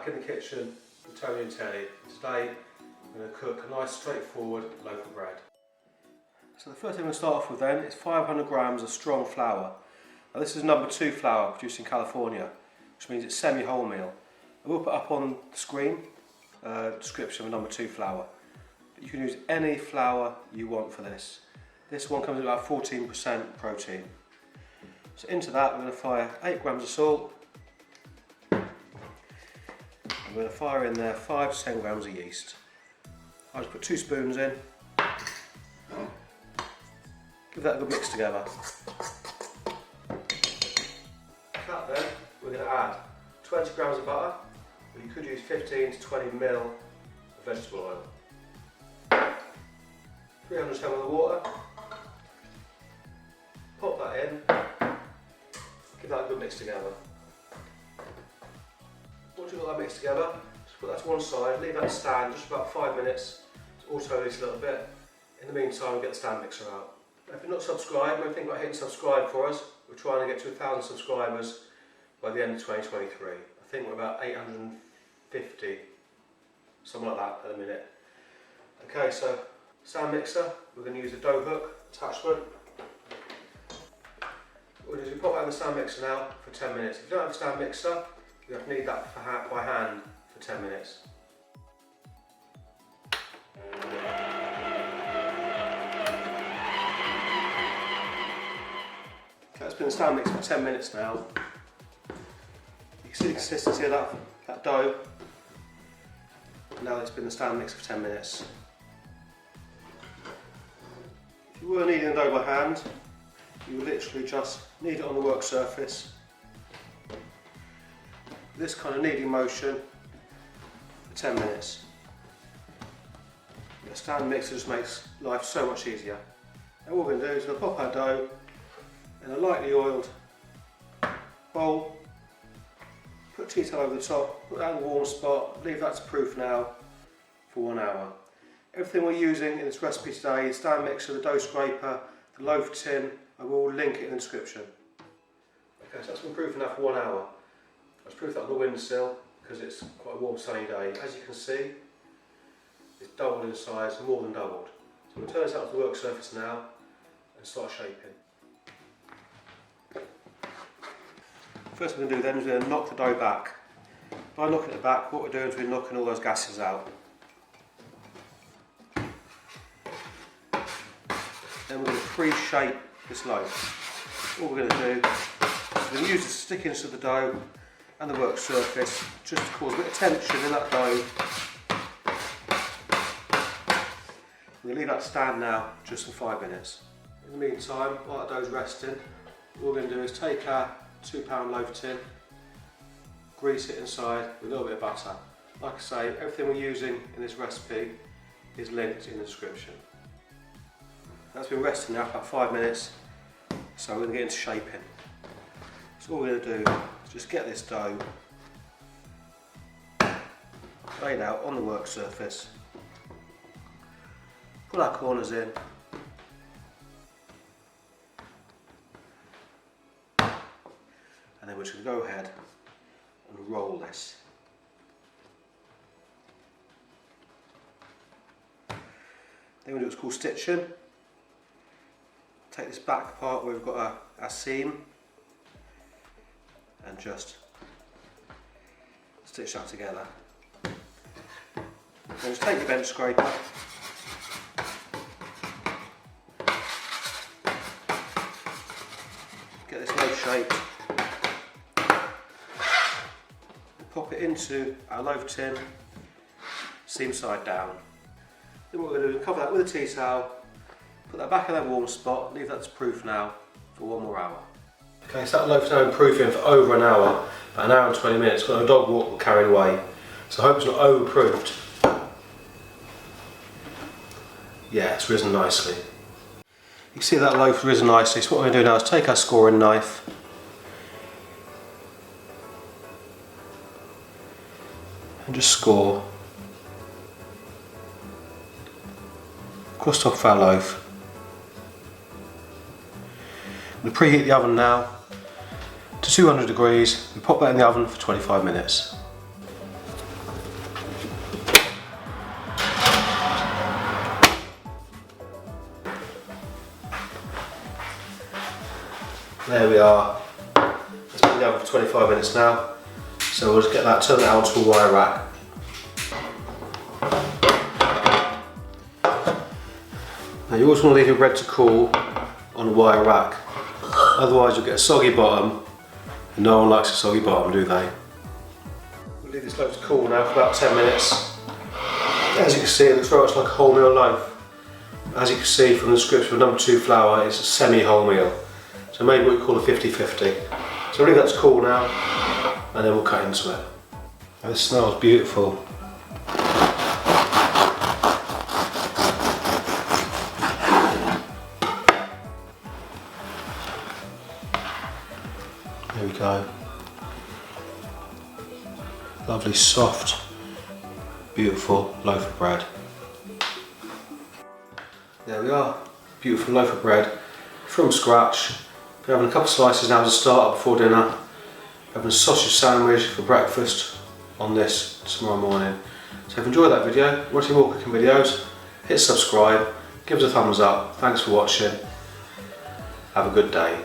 back in the kitchen with Tony and Telly. Today I'm going to cook a nice straightforward loaf of bread. So the first thing we'll start off with then is 500 grams of strong flour. Now this is number 2 flour produced in California, which means it's semi-wholemeal. I will put up on the screen a description of number 2 flour. But you can use any flour you want for this. This one comes with about 14% protein. So into that we're going to fire 8 grams of salt. I'm going to fire in there 5 to 10 grams of yeast. I'll just put 2 spoons in. Give that a good mix together. To that then, we're going to add 20 grams of butter, but you could use 15 to 20 ml of vegetable oil. 300 ml of water. Pop that in. Give that a good mix together. Once you've got that mixed together, just put that to one side, leave that stand just about 5 minutes to auto this a little bit. In the meantime, we'll get the stand mixer out. Now, if you're not subscribed, maybe think about hitting subscribe for us. We're trying to get to 1,000 subscribers by the end of 2023. I think we're about 850, something like that at the minute. Okay, so stand mixer, we're going to use a dough hook attachment. What we'll do is we pop that in the stand mixer now for 10 minutes. If you don't have a stand mixer, you have to knead that by hand for 10 minutes. Okay, it's been in the stand mixer for 10 minutes now. You can see the consistency of that dough. Now it's been in the stand mixer for 10 minutes. If you were kneading the dough by hand, you would literally just knead it on the work surface. This kind of kneading motion for 10 minutes. The stand mixer just makes life so much easier. And what we're going to do is we'll pop our dough in a lightly oiled bowl, put tea towel over the top, put that in a warm spot, leave that to proof now for 1 hour. Everything we're using in this recipe today, the stand mixer, the dough scraper, the loaf tin, I will link it in the description. Okay, so that's been proofing now for 1 hour. I've proofed that on the windowsill because it's quite a warm sunny day. As you can see, it's doubled in size, more than doubled. So we'll turn this out to the work surface now and start shaping. First thing we're going to do then is we're going to knock the dough back. By knocking it back, what we're doing is we're knocking all those gases out. Then we're going to pre-shape this loaf. All we're going to do is we're going to use the stickiness of the dough and the work surface just to cause a bit of tension in that dough. We're going to leave that stand now just for 5 minutes. In the meantime, while that dough's resting, what we're going to do is take our 2-pound loaf tin, grease it inside with a little bit of butter. Like I say, everything we're using in this recipe is linked in the description. That's been resting now for about 5 minutes, so we're going to get into shaping. So all we're going to do is just get this dough laid out on the work surface, put our corners in, and then we're just going to go ahead and roll this. Then we do what's called stitching. Take this back part where we've got our seam and just stitch that together. Then just take your bench scraper, get this loaf shaped, and pop it into our loaf tin, seam side down. Then what we're going to do is cover that with a tea towel, put that back in that warm spot, leave that to proof now for 1 more hour. Okay, so that loaf's now been proofing for over an hour, about 1 hour and 20 minutes. Got a dog walk carried away, so I hope it's not overproofed. Yeah, it's risen nicely. You can see that loaf's risen nicely, so what we're going to do now is take our scoring knife and just score across the top of our loaf. I'm going to preheat the oven now to 200 degrees and pop that in the oven for 25 minutes. There we are. It's been down for 25 minutes now. So we'll just get that, turn that out to a wire rack. Now you always want to leave your bread to cool on a wire rack. Otherwise you'll get a soggy bottom, and no one likes a soggy bottom, do they? We'll leave this loaf to cool now for about 10 minutes. As you can see, it looks very much like a wholemeal loaf. As you can see from the description of number 2 flour, it's a semi-wholemeal. So maybe what we call a 50-50. So we'll leave that to cool now, and then we'll cut into it. Now this smells beautiful. There we go. Lovely, soft, beautiful loaf of bread. There we are, beautiful loaf of bread from scratch. We're having a couple of slices now as a start before dinner. We're having a sausage sandwich for breakfast on this tomorrow morning. So if you enjoyed that video, want to see more cooking videos, hit subscribe, give us a thumbs up. Thanks for watching. Have a good day.